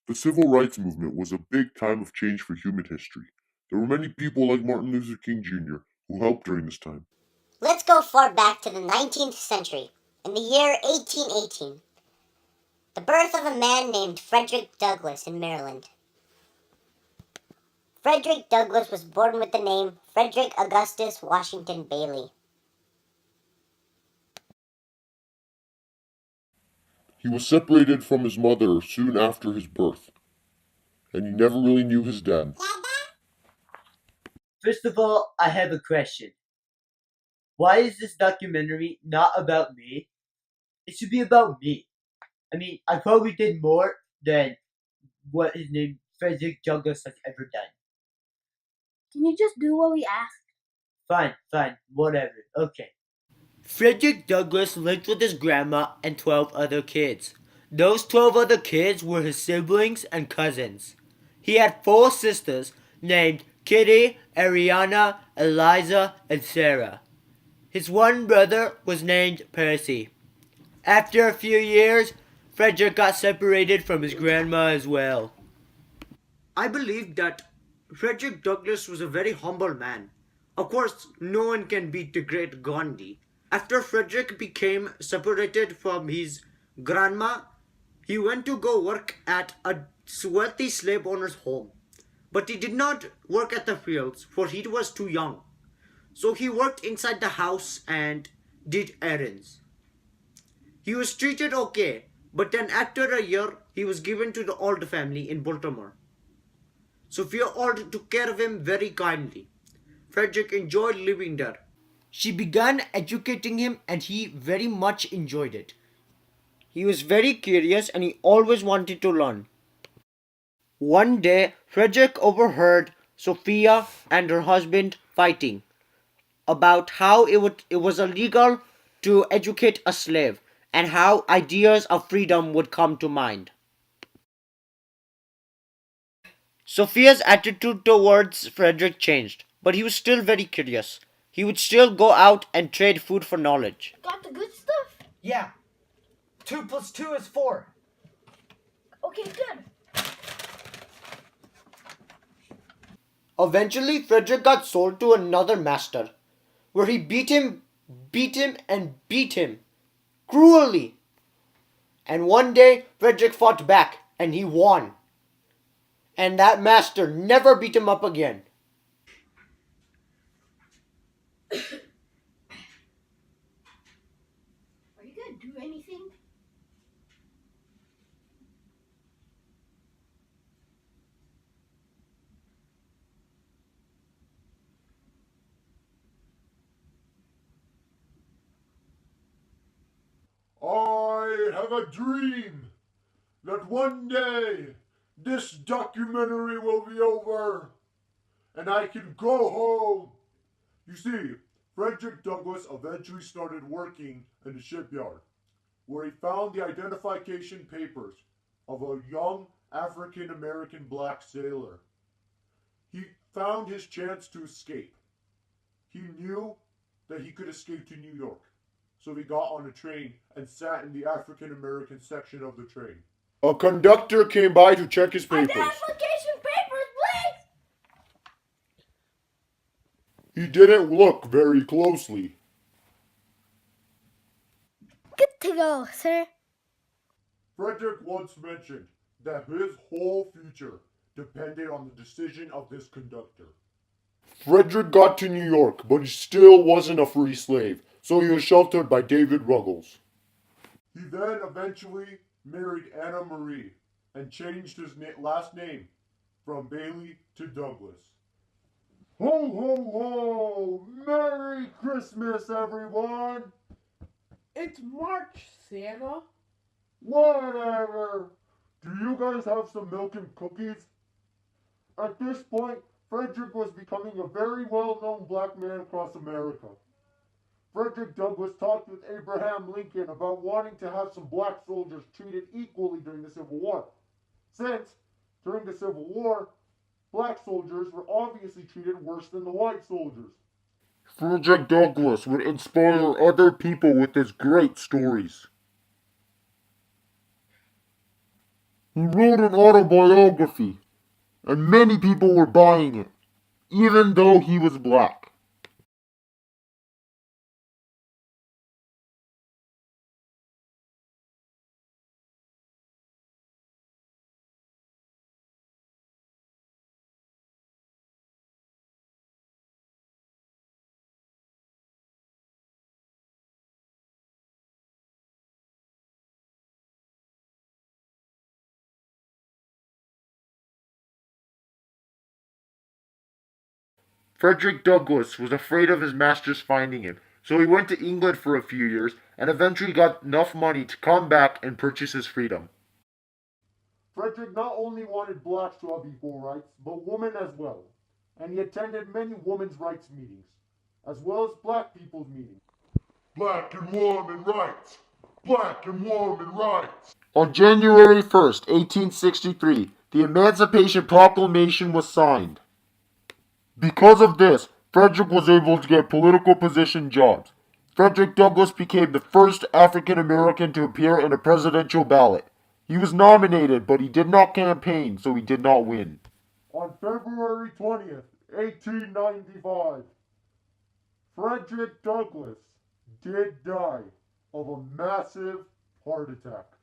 The civil rights movement was a big time of change for human history. There were many people like Martin Luther King Jr. who helped during this time. Let's go far back to the 19th century, in the year 1818. The birth of a man named Frederick Douglass in Maryland. Frederick Douglass was born with the name Frederick Augustus Washington Bailey. He was separated from his mother soon after his birth, and he never really knew his dad. First of all, I have a question. Why is this documentary not about me? It should be about me. I mean, I probably did more than what his name Frederick Douglass has ever done. Can you just do what we ask? Fine, whatever. Okay. Frederick Douglass lived with his grandma and 12 other kids. Those 12 other kids were his siblings and cousins. He had 4 sisters named Kitty, Ariana, Eliza, and Sarah. His one brother was named Percy. After a few years, Frederick got separated from his grandma as well. I believe that Frederick Douglass was a very humble man. Of course, no one can beat the great Gandhi. After Frederick became separated from his grandma, he went to go work at a wealthy slave owner's home. But he did not work at the fields, for he was too young. So he worked inside the house and did errands. He was treated okay, but then after a year, he was given to the old family in Baltimore. Sophia Old took care of him very kindly. Frederick enjoyed living there. She began educating him and he very much enjoyed it. He was very curious and he always wanted to learn. One day, Frederick overheard Sophia and her husband fighting about how it was illegal to educate a slave and how ideas of freedom would come to mind. Sophia's attitude towards Frederick changed, but he was still very curious. He would still go out and trade food for knowledge. Got the good stuff? Yeah. 2 plus 2 is 4. Okay, good. Eventually, Frederick got sold to another master, where he beat him, and beat him cruelly. And one day, Frederick fought back and he won. And that master never beat him up again. Are you gonna do anything? I have a dream that one day this documentary will be over and I can go home. You see, Frederick Douglass eventually started working in the shipyard, where he found the identification papers of a young African American black sailor. He found his chance to escape. He knew that he could escape to New York. So he got on a train and sat in the African American section of the train. A conductor came by to check his papers. Identification papers, please! He didn't look very closely. Good to go, sir. Frederick once mentioned that his whole future depended on the decision of this conductor. Frederick got to New York, but he still wasn't a free slave, so he was sheltered by David Ruggles. He then eventually married Anna Marie and changed his last name from Bailey to Douglas. Ho, ho, ho! Merry Christmas, everyone! It's March, Santa. Whatever! Do you guys have some milk and cookies? At this point, Frederick was becoming a very well-known black man across America. Frederick Douglass talked with Abraham Lincoln about wanting to have some black soldiers treated equally during the Civil War. Since, during the Civil War, black soldiers were obviously treated worse than the white soldiers. Frederick Douglass would inspire other people with his great stories. He wrote an autobiography, and many people were buying it, even though he was black. Frederick Douglass was afraid of his masters finding him, so he went to England for a few years and eventually got enough money to come back and purchase his freedom. Frederick not only wanted blacks to have equal rights, but women as well, and he attended many women's rights meetings, as well as black people's meetings. Black and woman rights! Black and woman rights! On January 1st, 1863, the Emancipation Proclamation was signed. Because of this, Frederick was able to get political position jobs. Frederick Douglass became the first African American to appear in a presidential ballot. He was nominated, but he did not campaign, so he did not win. On February 20th, 1895, Frederick Douglass did die of a massive heart attack.